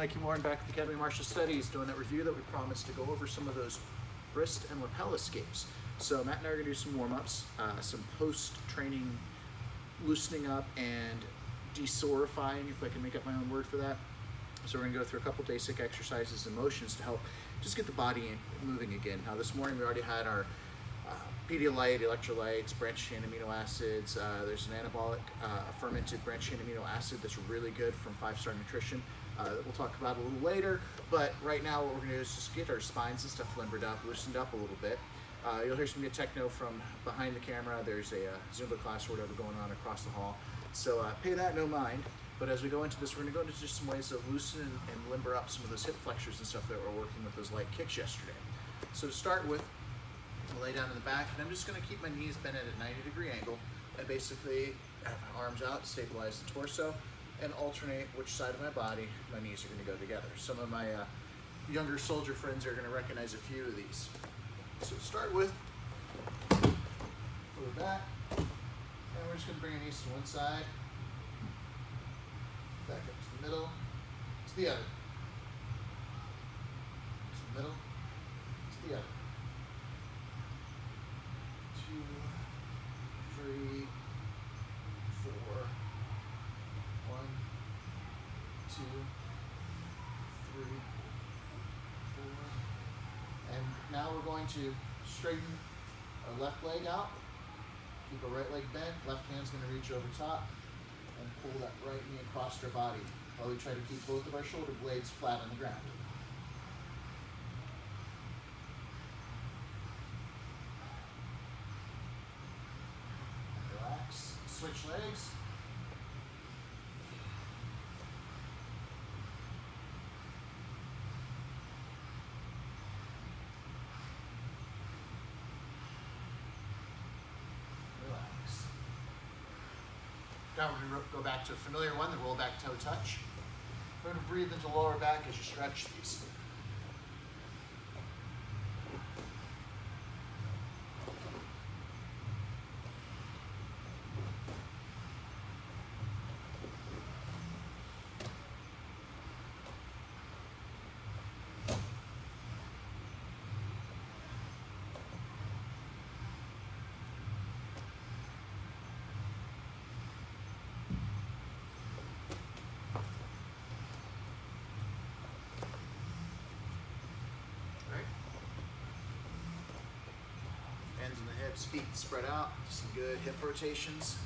Mikey Moore, and back at the Academy of Martial Studies doing that review that we promised to go over some of those wrist and lapel escapes. So Matt and I are going to do some warm-ups, some post-training loosening up and desorifying, if I can make up my own word for that. So we're going to go through a couple basic exercises and motions to help just get the body moving again. Now this morning we already had our Pedialyte, electrolytes, branched chain amino acids. There's an anabolic fermented branched chain amino acid that's really good from 5-Star Nutrition that we'll talk about a little later. But right now what we're going to do is just get our spines and stuff limbered up, loosened up a little bit. You'll hear some good techno from behind the camera. There's a Zumba class or whatever going on across the hall. So pay that no mind. But as we go into this, we're going to go into just some ways to loosen and limber up some of those hip flexors and stuff that we're working with those light kicks yesterday. So to start with, I'll lay down in the back, and I'm just going to keep my knees bent at a 90-degree angle and basically have my arms out to stabilize the torso and alternate which side of my body my knees are going to go together. Some of my younger soldier friends are going to recognize a few of these. So to start with, pull it back, and we're just going to bring our knees to one side, back up to the middle, to the other, to the middle, to the other. 2, 3, 4, 1, 2, 3, 4. And now we're going to straighten our left leg out, keep our right leg bent, left hand's going to reach over top, and pull that right knee across our body while we try to keep both of our shoulder blades flat on the ground. Switch legs. Relax. Now we're going to go back to a familiar one, the roll back toe touch. We're going to breathe into lower back as you stretch these. Hands in the hips, feet spread out, some good hip rotations.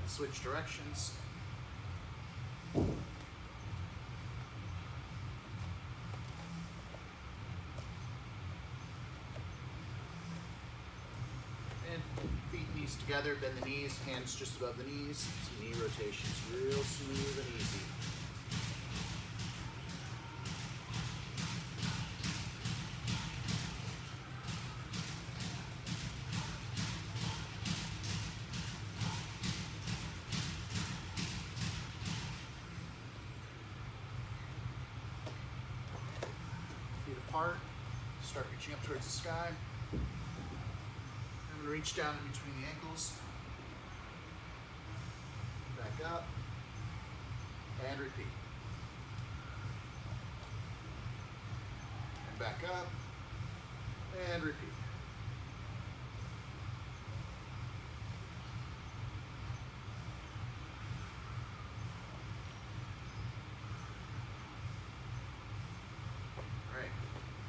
Switch directions. Feet and knees together, bend the knees, hands just above the knees. Some knee rotations, real smooth and easy. Feet apart, start reaching up towards the sky. Reach down in between the ankles, back up, and repeat. And back up, and repeat.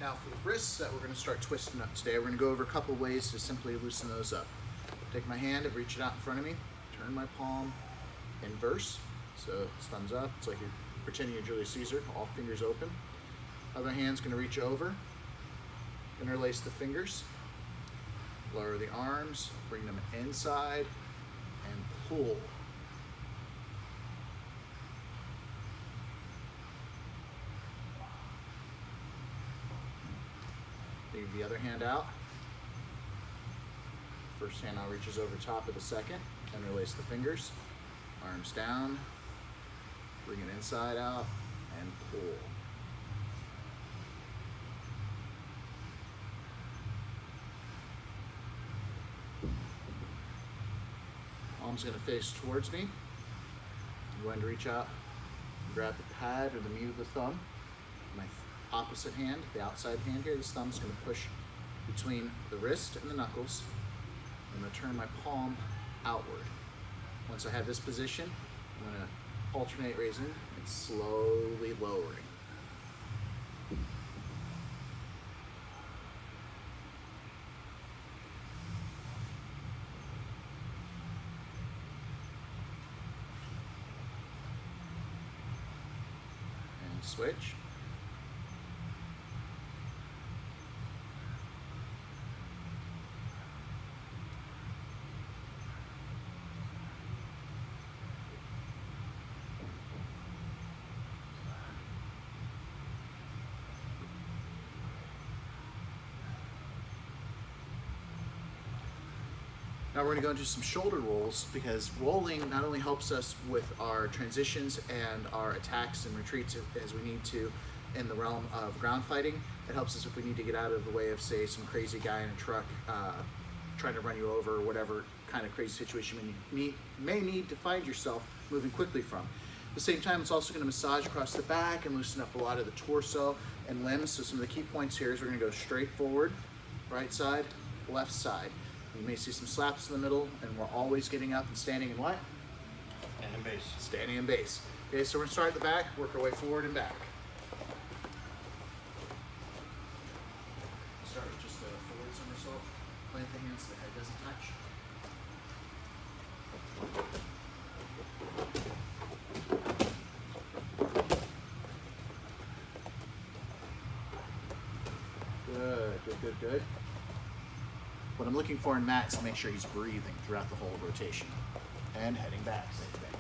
Now for the wrists that we're going to start twisting up today, we're going to go over a couple ways to simply loosen those up. Take my hand and reach it out in front of me, turn my palm inverse, so it's thumbs up, it's like you're pretending you're Julius Caesar, all fingers open. Other hand's going to reach over, interlace the fingers, lower the arms, bring them inside, and pull. Leave the other hand out. First hand now reaches over top of the second. Interlace the fingers. Arms down. Bring it inside out and pull. palm's gonna face towards me. I'm going to reach out and grab the pad or the meat of the thumb. My opposite hand, the outside hand here, this thumb's gonna push between the wrist and the knuckles. I'm gonna turn my palm outward. Once I have this position, I'm gonna alternate raising and slowly lowering. And switch. Now we're going to go into some shoulder rolls, because rolling not only helps us with our transitions and our attacks and retreats as we need to in the realm of ground fighting, it helps us if we need to get out of the way of, say, some crazy guy in a truck trying to run you over, or whatever kind of crazy situation you may need to find yourself moving quickly from. At the same time, it's also going to massage across the back and loosen up a lot of the torso and limbs. So some of the key points here is we're going to go straight forward, right side, left side. You may see some slaps in the middle, and we're always getting up and standing in what? Standing base. Standing in base. Okay, so we're gonna start at the back, work our way forward and back. Start with just a forward somersault. Plant the hands so the head doesn't touch. Good, good, good, good. What I'm looking for in Matt is to make sure he's breathing throughout the whole rotation. And heading back, same thing.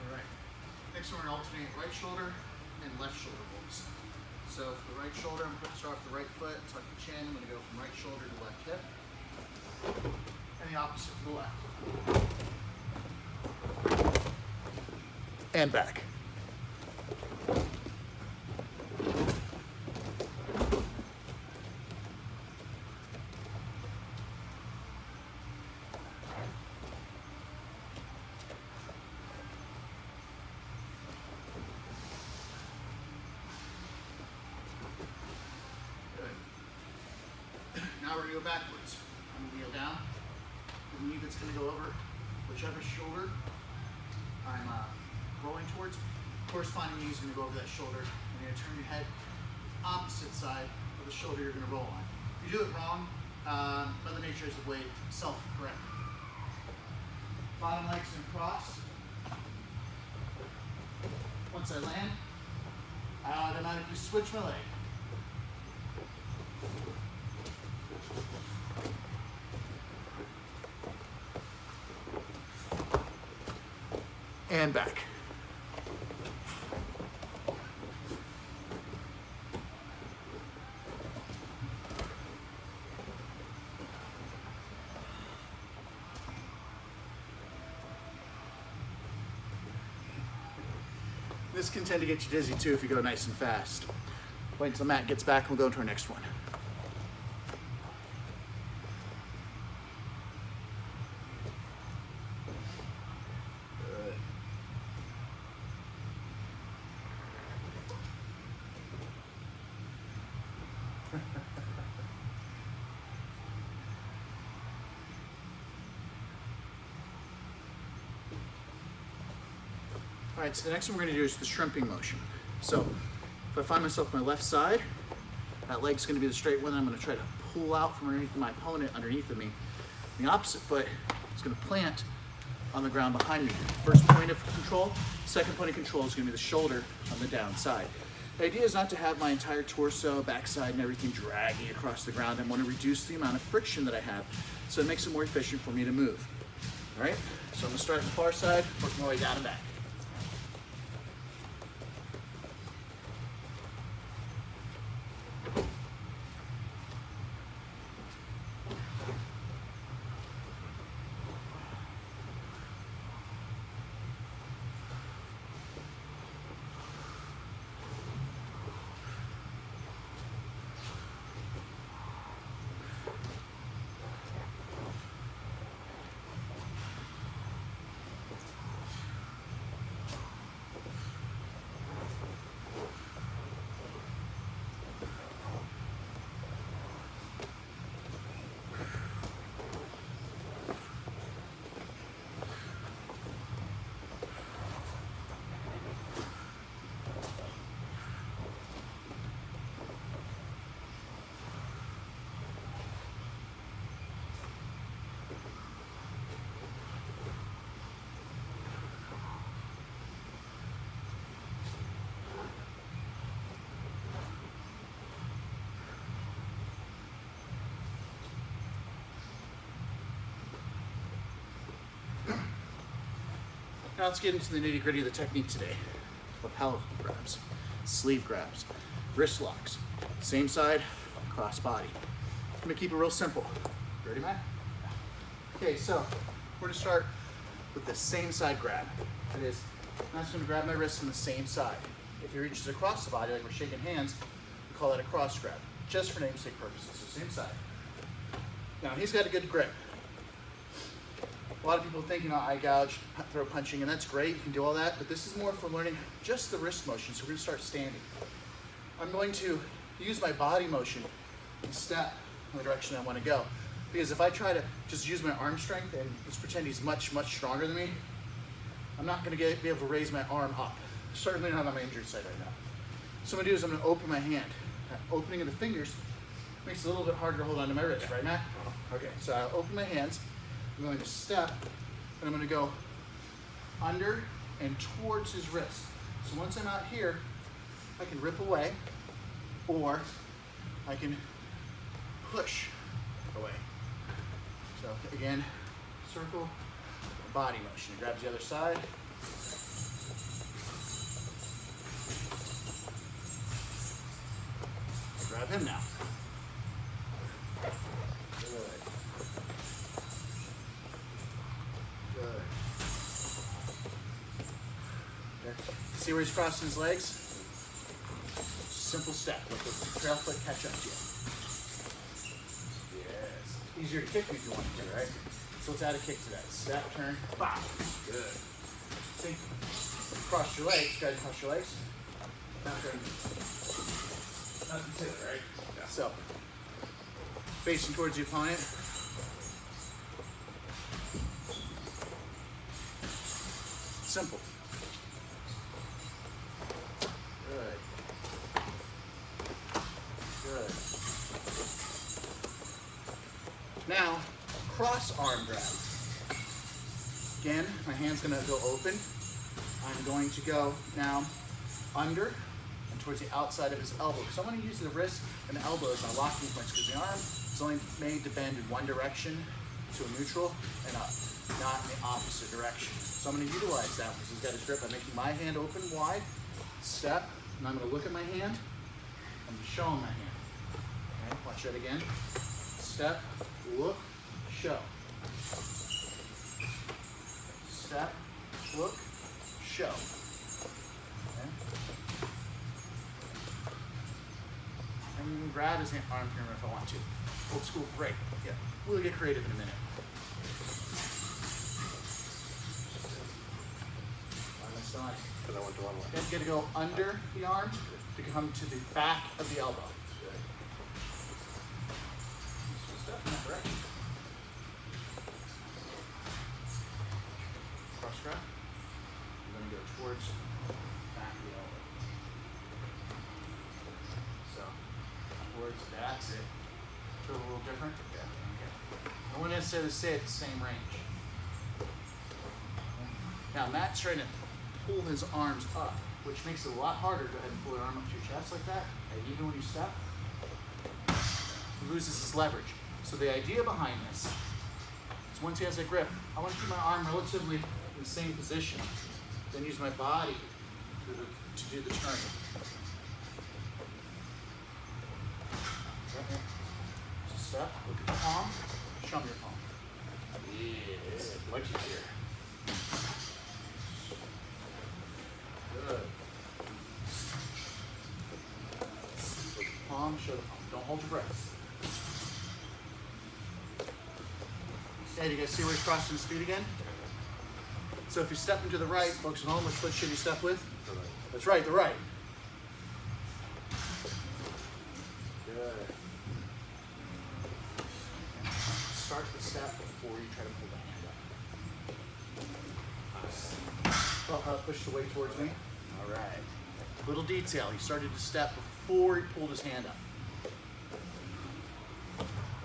All right. Next we're going to alternate right shoulder and left shoulder rolls. So for the right shoulder, I'm going to start off the right foot, tuck the chin. I'm going to go from right shoulder to left hip. And the opposite to the left. And back. Now we're going to go backwards. I'm going to kneel down. The knee that's going to go over whichever shoulder I'm rolling towards. Corresponding knee is going to go over that shoulder. You're going to turn your head opposite side of the shoulder you're going to roll on. If you do it wrong, Mother Nature has a way to self-correct. Bottom leg's going to cross. Once I land, I automatically switch my leg. And back. This can tend to get you dizzy too if you go nice and fast. Wait until Matt gets back and we'll go into our next one. All right, so the next one we're going to do is the shrimping motion. So if I find myself on my left side, that leg's going to be the straight one. I'm going to try to pull out from underneath my opponent underneath of me. The opposite foot is going to plant on the ground behind me. First point of control, second point of control is going to be the shoulder on the down side. The idea is not to have my entire torso, backside, and everything dragging across the ground. I want to reduce the amount of friction that I have, so it makes it more efficient for me to move. All right, so I'm going to start on the far side, work my way down and back. Now let's get into the nitty-gritty of the technique today. Lapel grabs, sleeve grabs, wrist locks, same side, cross body. I'm gonna keep it real simple. Ready, Matt? Okay, so we're gonna start with the same side grab. That is, I'm just gonna grab my wrist on the same side. If he reaches across the body, like we're shaking hands, we call that a cross grab, just for namesake purposes, so same side. Now he's got a good grip. A lot of people think, eye gouge, throw punching, and that's great, you can do all that, but this is more for learning just the wrist motion, so we're gonna start standing. I'm going to use my body motion and step in the direction I wanna go. Because if I try to just use my arm strength and just pretend he's much, much stronger than me, I'm not gonna be able to raise my arm up. Certainly not on my injured side right now. So what I'm gonna do is I'm gonna open my hand. That opening of the fingers makes it a little bit harder to hold on to my wrist, right, Matt? Okay, so I'll open my hands. I'm going to step, and I'm going to go under and towards his wrist. So once I'm out here, I can rip away, or I can push away. So again, circle, body motion. He grabs the other side. Grab him now. See where he's crossing his legs? Simple step. Let the trail foot catch up to you. Yes. Easier to kick me if you want to, right? So let's add a kick to that. Step, turn, bop. Good. See? Cross your legs. Go ahead and cross your legs. Nothing to it, right? Yeah. So, facing towards the opponent. Simple. Good. Good. Now, cross arm grab. Again, my hand's gonna go open. I'm going to go now under and towards the outside of his elbow. So I'm gonna use the wrist and the elbow as my locking points because the arm is only made to bend in one direction to a neutral and up, not in the opposite direction. So I'm gonna utilize that because he's got his grip. I'm making my hand open wide, step, and I'm gonna look at my hand. I'm gonna show him my hand. Okay, watch that again. Step, look, show. Step, look, show. Okay. And you can grab his arm here if I want to. Old school, great. Yeah, we'll get creative in a minute. Because I went the wrong way. Then you're gonna go under the arm to come to the back of the elbow. Step in that direction. Cross grab. You're gonna go towards the back of the elbow. So towards, that's it. Feel a little different? Yeah. Okay. I wouldn't necessarily stay at the same range. Now Matt's trying to pull his arms up, which makes it a lot harder. Go ahead and pull your arm up to your chest like that. And even when you step, he loses his leverage. So the idea behind this is once he has a grip, I want to keep my arm relatively in the same position, then use my body to do the turn. So step, look at the palm, show me your palm. Yes, much easier. Good. Look at the palm, show the palm. Don't hold your breath. Okay, do you guys see where he's crossing his feet again? So if you're stepping to the right, folks at home, which foot should you step with? The right. That's right, the right. Good. Start the step before you try to pull the hand up. Push the weight towards me. All right. Little detail, he started to step before he pulled his hand up.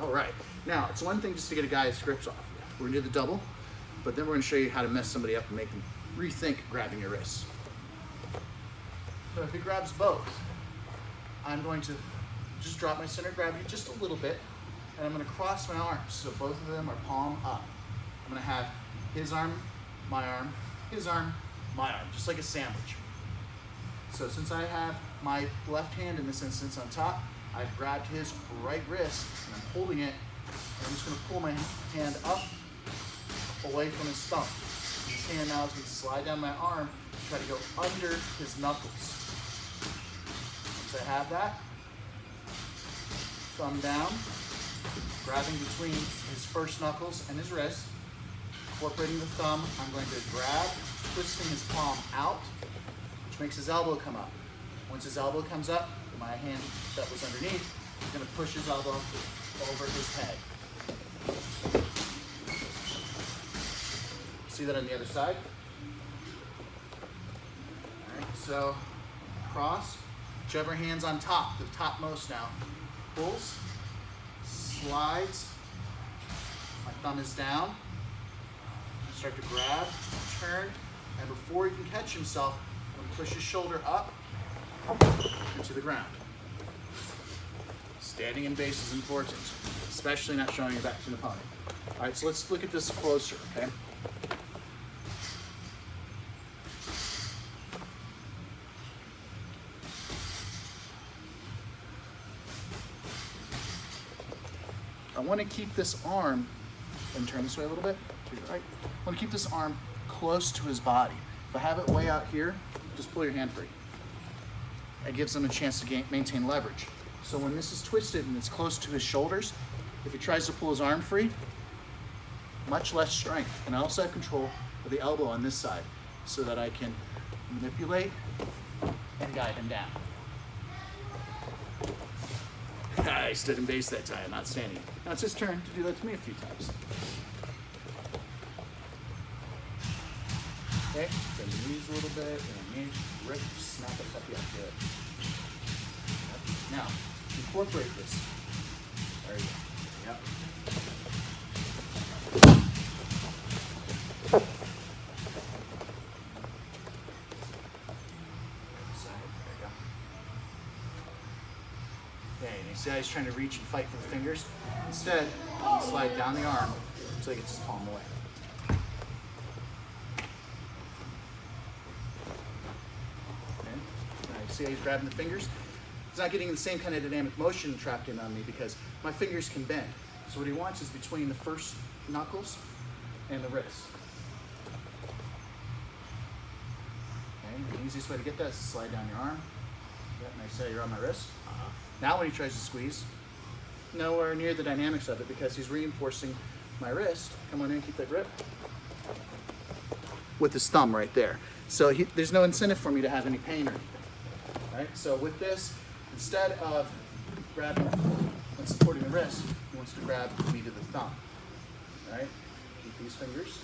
All right. Now, it's one thing just to get a guy's grips off. We're gonna do the double, but then we're gonna show you how to mess somebody up and make them rethink grabbing your wrists. So if he grabs both, I'm going to just drop my center of gravity just a little bit, and I'm gonna cross my arms so both of them are palm up. I'm gonna have his arm, my arm, his arm, my arm, just like a sandwich. So since I have my left hand in this instance on top, I've grabbed his right wrist and I'm holding it. And I'm just going to pull my hand up away from his thumb. His hand now is going to slide down my arm and try to go under his knuckles. Once I have that, thumb down, grabbing between his first knuckles and his wrist, incorporating the thumb, I'm going to grab, twisting his palm out, which makes his elbow come up. Once his elbow comes up, my hand that was underneath is going to push his elbow over his head. See that on the other side? All right, so cross, whichever hand's on top, the topmost now, pulls, slides, my thumb is down, I start to grab, turn, and before he can catch himself, I'm going to push his shoulder up into the ground. Standing in base is important, especially not showing your back to an opponent. All right, so let's look at this closer, okay? I want to keep this arm, and turn this way a little bit, to your right. I want to keep this arm close to his body. If I have it way out here, just pull your hand free. It gives him a chance to maintain leverage. So when this is twisted and it's close to his shoulders, if he tries to pull his arm free, much less strength. And I also have control of the elbow on this side so that I can manipulate and guide him down. I stood in base that time, not standing. Now it's his turn to do that to me a few times. Okay, bend the knees a little bit, and knees, rip, snap it, up, good. Now, incorporate this. There you go. Yep. Okay, and you see how he's trying to reach and fight for the fingers? Instead, you slide down the arm until he gets his palm away. Okay, now you see how he's grabbing the fingers? He's not getting the same kind of dynamic motion trapped in on me because my fingers can bend. So what he wants is between the first knuckles and the wrist. Okay, the easiest way to get that is to slide down your arm. Yep, and I say you're on my wrist. Now when he tries to squeeze, nowhere near the dynamics of it because he's reinforcing my wrist. Come on in, keep that grip. With his thumb right there. So there's no incentive for me to have any pain or anything. Right? So with this, instead of grabbing and supporting the wrist, he wants to grab me to the thumb. Right? Keep these fingers.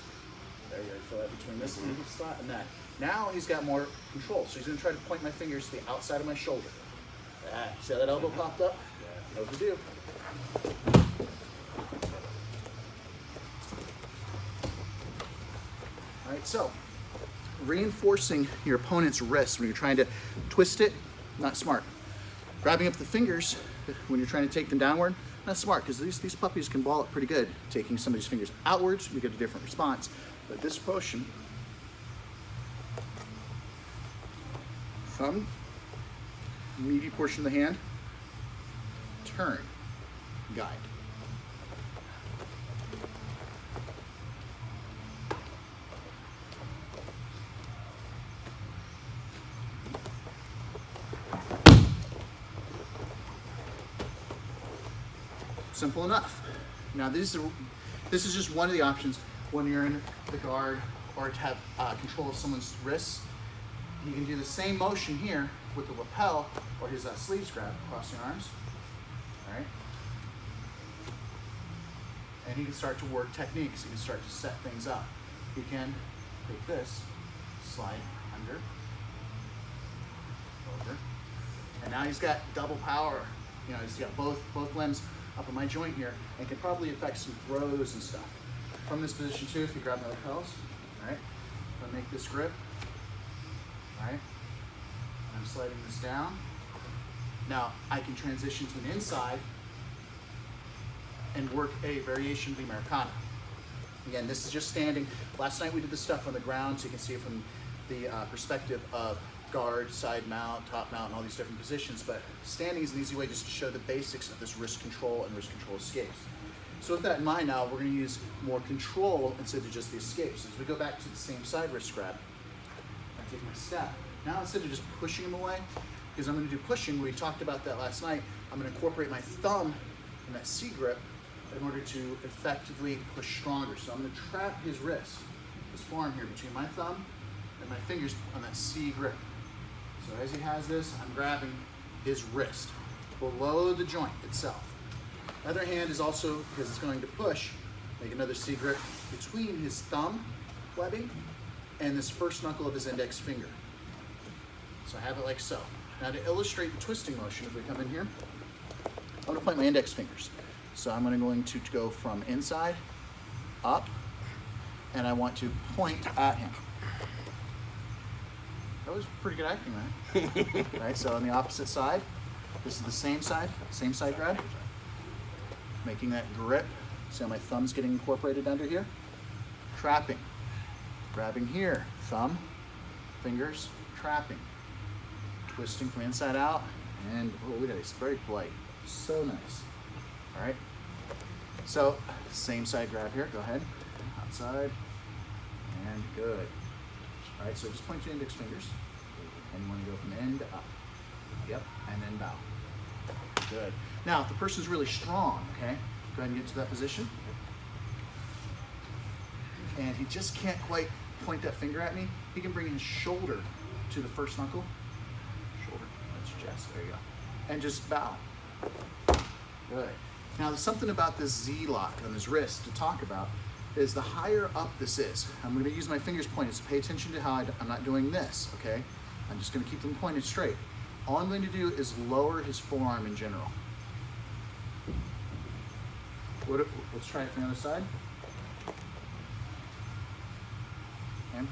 There you go. Feel that between this spot and that. Now he's got more control. So he's going to try to point my fingers to the outside of my shoulder. See how that elbow popped up? No big deal. All right, so reinforcing your opponent's wrist when you're trying to twist it, not smart. Grabbing up the fingers when you're trying to take them downward, not smart because these puppies can ball it pretty good. Taking somebody's fingers outwards, you get a different response. But this motion, thumb, meaty portion of the hand, turn, guide. Simple enough. Now this is just one of the options when you're in the guard or to have control of someone's wrists. You can do the same motion here with the lapel or his sleeves grab across your arms. All right. And he can start to work techniques. He can start to set things up. He can take this, slide under, over, and now he's got double power. You know, he's got both limbs up in my joint here, and can probably affect some throws and stuff. From this position too, if you grab my lapels, all right, if I make this grip, all right, I'm sliding this down. Now I can transition to an inside and work a variation of the Americana. Again, this is just standing. Last night we did the stuff on the ground so you can see it from the perspective of guard, side mount, top mount, and all these different positions, but standing is an easy way just to show the basics of this wrist control and wrist control escapes. So with that in mind now, we're going to use more control instead of just the escapes. As we go back to the same side wrist grab, I take my step. Now instead of just pushing him away, because I'm going to do pushing, we talked about that last night, I'm going to incorporate my thumb in that C grip in order to effectively push stronger. So I'm going to trap his wrist, his forearm here between my thumb and my fingers on that C grip. So as he has this, I'm grabbing his wrist below the joint itself. Other hand is also, because it's going to push, make another C grip between his thumb webbing and this first knuckle of his index finger. So I have it like so. Now to illustrate the twisting motion, if we come in here, I'm going to point my index fingers. So I'm going to go from inside, up, and I want to point at him. That was pretty good acting, right? Right, so on the opposite side, this is the same side grab. Making that grip. See how my thumb's getting incorporated under here? Trapping. Grabbing here, thumb, fingers, trapping. Twisting from inside out, and oh, look at it, it's very light. So nice. All right. So, same side grab here, go ahead. Outside, and good. All right, so just point your index fingers, and you want to go from end to up. Yep, and then bow. Good. Now, if the person's really strong, okay, go ahead and get to that position. And he just can't quite point that finger at me. He can bring his shoulder to the first knuckle. Shoulder, that's chest, there you go. And just bow. Good. Now, there's something about this Z lock on his wrist to talk about is the higher up this is. I'm going to use my fingers pointed, so pay attention to how I'm not doing this, okay? I'm just going to keep them pointed straight. All I'm going to do is lower his forearm in general. Let's try it from the other side. Okay. I'm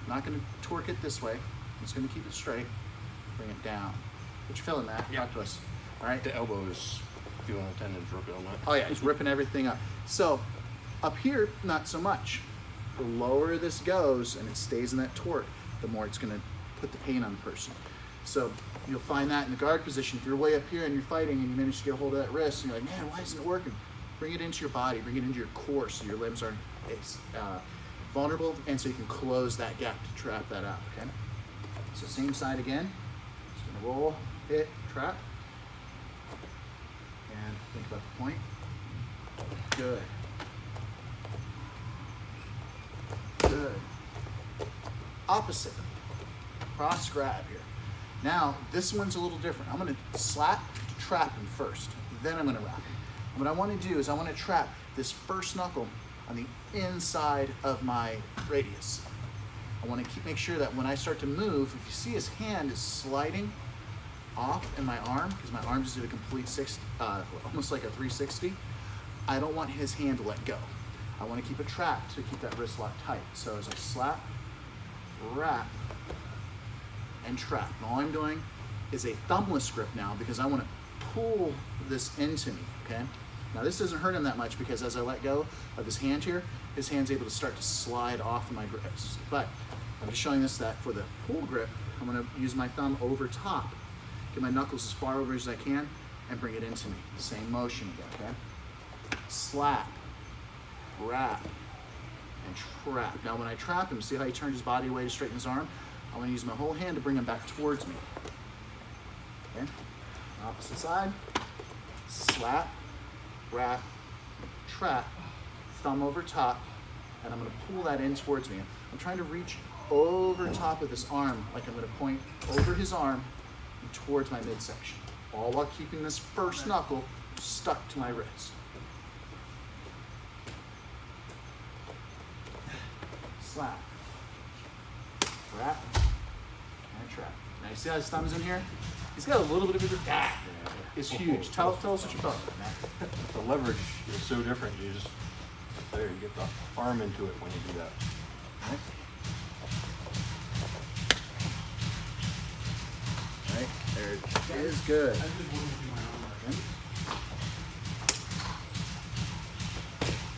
not going to torque it this way. I'm just going to keep it straight. Bring it down. What you feeling, Matt? Yeah. Talk to us. All right. The elbow is feeling a tendon ripping on that. Oh yeah, he's ripping everything up. So up here, not so much. The lower this goes and it stays in that torque, the more it's going to put the pain on the person. So you'll find that in the guard position. If you're way up here and you're fighting and you manage to get a hold of that wrist, and you're like, man, why isn't it working? Bring it into your body, bring it into your core so your limbs aren't vulnerable, and so you can close that gap to trap that out, okay? So same side again. Just gonna roll, hit, trap. And think about the point. Good. Good. Opposite. Cross grab here. Now, this one's a little different. I'm going to slap to trap him first. Then I'm going to wrap him. And what I want to do is I want to trap this first knuckle on the inside of my radius. I want to make sure that when I start to move, if you see his hand is sliding off in my arm, because my arm just did a complete almost like a 360, I don't want his hand to let go. I want to keep it trapped to keep that wrist locked tight. So as I slap, wrap, and trap. And all I'm doing is a thumbless grip now because I want to pull this into me, okay? Now this doesn't hurt him that much because as I let go of his hand here, his hand's able to start to slide off of my wrist. But I'm just showing this that for the pull grip, I'm going to use my thumb over top, get my knuckles as far over as I can, and bring it into me. Same motion again, okay? Slap, wrap, and trap. Now when I trap him, see how he turned his body away to straighten his arm? I want to use my whole hand to bring him back towards me. Okay? Opposite side. Slap, wrap, trap, thumb over top, and I'm going to pull that in towards me. I'm trying to reach over top of this arm, like I'm going to point over his arm and towards my midsection, all while keeping this first knuckle stuck to my wrist. Slap, wrap, and trap. Now you see how his thumb's in here? He's got a little bit of a gap. It's huge. Tell us what you felt, Matt. The leverage is so different. You just there, you get the arm into it when you do that. Right, there it is. Good.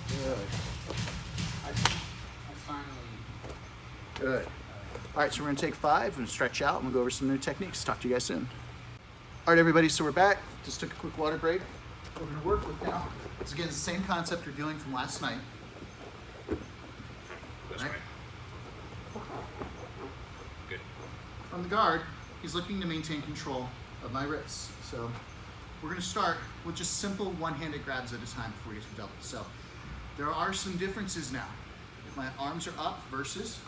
Good. Good. All right, so we're gonna take 5 and stretch out and we'll go over some new techniques. Talk to you guys soon. All right, everybody, so we're back. Just took a quick water break. What we're gonna work with now is, again, the same concept we're doing from last night. This Right. way. Good. From the guard, he's looking to maintain control of my wrists. So we're gonna start with just simple one-handed grabs at a time before we get to double. So there are some differences now. If my arms are up versus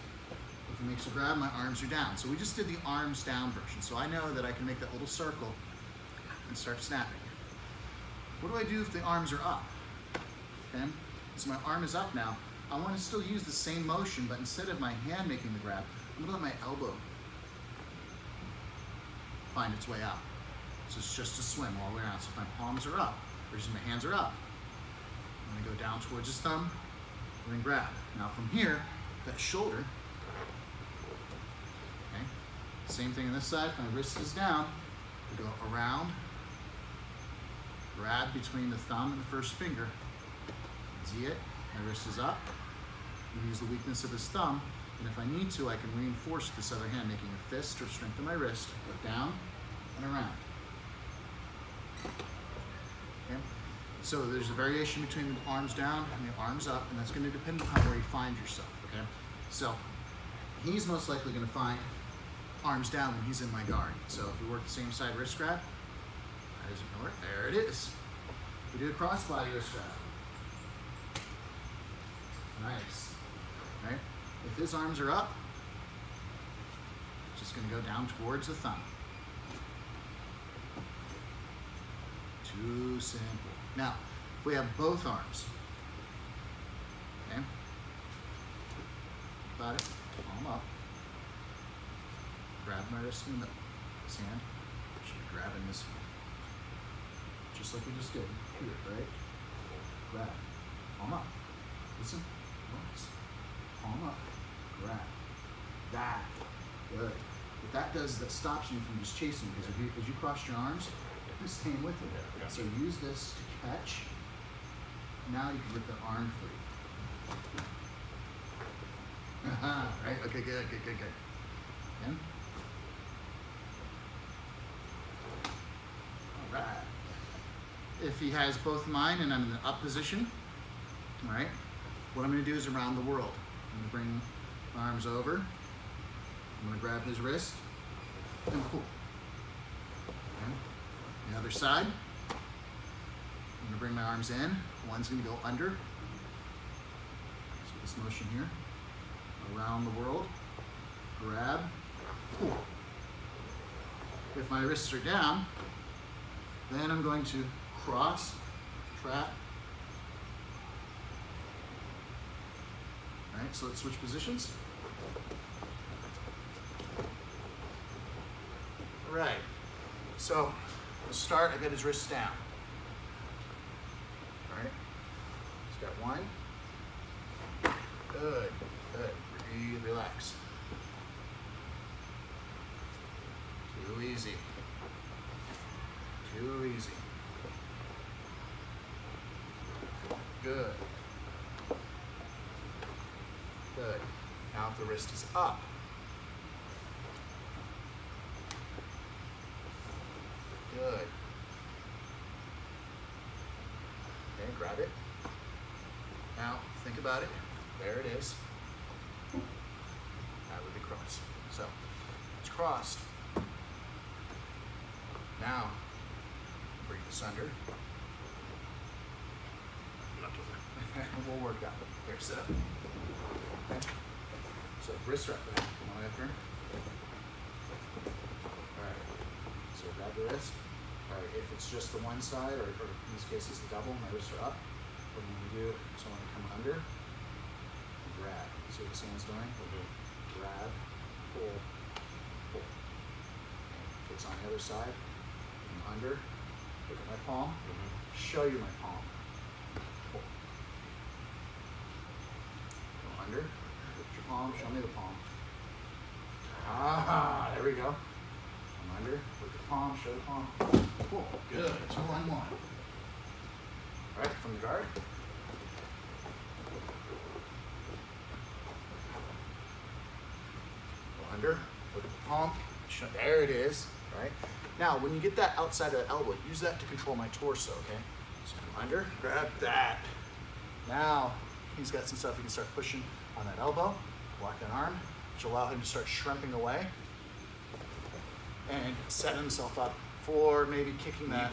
if he makes a grab, my arms are down. So we just did the arms down version. So I know that I can make that little circle and start snapping. What do I do if the arms are up? Okay, so my arm is up now. I want to still use the same motion, but instead of my hand making the grab, I'm gonna let my elbow find its way out. So it's just a swim all the way around. So if my palms are up, versus my hands are up, I'm gonna go down towards his thumb, and then grab. Now from here, that shoulder, okay, same thing on this side. If my wrist is down, we go around, grab between the thumb and the first finger. See it? My wrist is up. I'm use the weakness of his thumb, and if I need to, I can reinforce this other hand, making a fist or strengthen my wrist, go down and around. Okay? So there's a variation between the arms down and the arms up, and that's going to depend upon where you find yourself. Okay? So he's most likely going to find arms down when he's in my guard. So if we work the same side wrist grab, I just ignore it. There it is. We do a crossbody wrist grab. Nice. Right? If his arms are up, it's just going to go down towards the thumb. Too simple. Now, if we have both arms, okay, got it, palm up, grab my wrist in the middle. This hand should be grabbing this, just like we just did here, right? Grab, palm up. Listen, once, palm up, grab. That, good. What that does is that stops you from just chasing, because as you cross your arms, you're staying with it. Yeah. So use this to catch. Now you can rip the arm free. Right? Okay, good. Again. All right. If he has both mine and I'm in the up position, all right, what I'm going to do is around the world. I'm going to bring my arms over. I'm going to grab his wrist and pull. Okay. The other side. I'm going to bring my arms in. One's going to go under. So this motion here. Around the world. Grab. Pull. If my wrists are down, then I'm going to cross, trap. All right, so let's switch positions. All right, so we'll start. I got his wrists down. All right, he's got one. Good. Breathe, relax. Too easy. Good. Now if the wrist is up, good. Okay, grab it. Now think about it. There it is. That would be crossed. So it's crossed. Now bring this under. We'll work that. There, sit up. Okay. So wrist wrap that. One after. Alright. So grab the wrist. Alright, if it's just the one side, or in this case it's the double, my wrists are up. What I'm gonna do, so I'm gonna come under and grab. See what this hand's doing? Grab, pull. Okay. If it's on the other side, I'm under. Look at my palm. Show you my palm. Pull. Under, lift your palm, show me the palm. Ah, there we go. I'm under, lift the palm, show the palm. Cool, good, 2 on 1. All right, from the guard. under, look at the palm, there it is, right? Now, when you get that outside of the elbow, use that to control my torso, okay? So under, grab that. Now, he's got some stuff he can start pushing on that elbow, block that arm, which will allow him to start shrimping away and set himself up for maybe kicking that.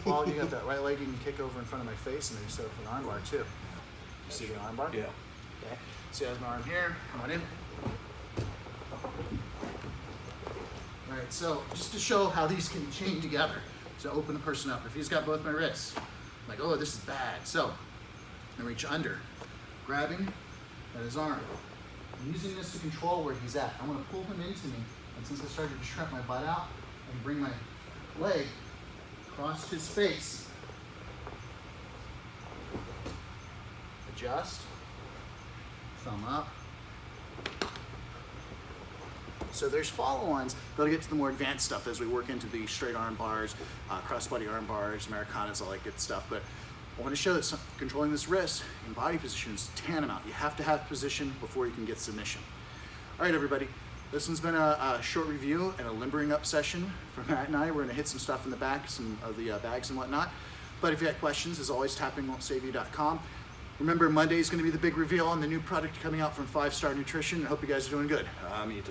Well, you got that right leg, you can kick over in front of my face and then you set up an arm bar too. You see the arm bar? Yeah. Okay. See, I have my arm here, come on in. All right, so just to show how these can chain together, so open the person up. If he's got both my wrists, I'm like, oh, this is bad. So I reach under, grabbing at his arm. I'm using this to control where he's at. I want to pull him into me, and since I started to shrimp my butt out, I can bring my leg across his face. Adjust, thumb up. So there's follow-ons that'll get to the more advanced stuff as we work into the straight arm bars, cross-body arm bars, Americanas, all that good stuff. But I want to show that controlling this wrist in body position is tantamount. You have to have position before you can get submission. All right, everybody. This one's been a short review and a limbering up session for Matt and I. We're going to hit some stuff in the back, some of the bags and whatnot. But if you have questions, as always, tappingwon'tsaveyou.com. Remember, Monday is going to be the big reveal on the new product coming out from 5 Star Nutrition. I hope you guys are doing good. I'm Meade.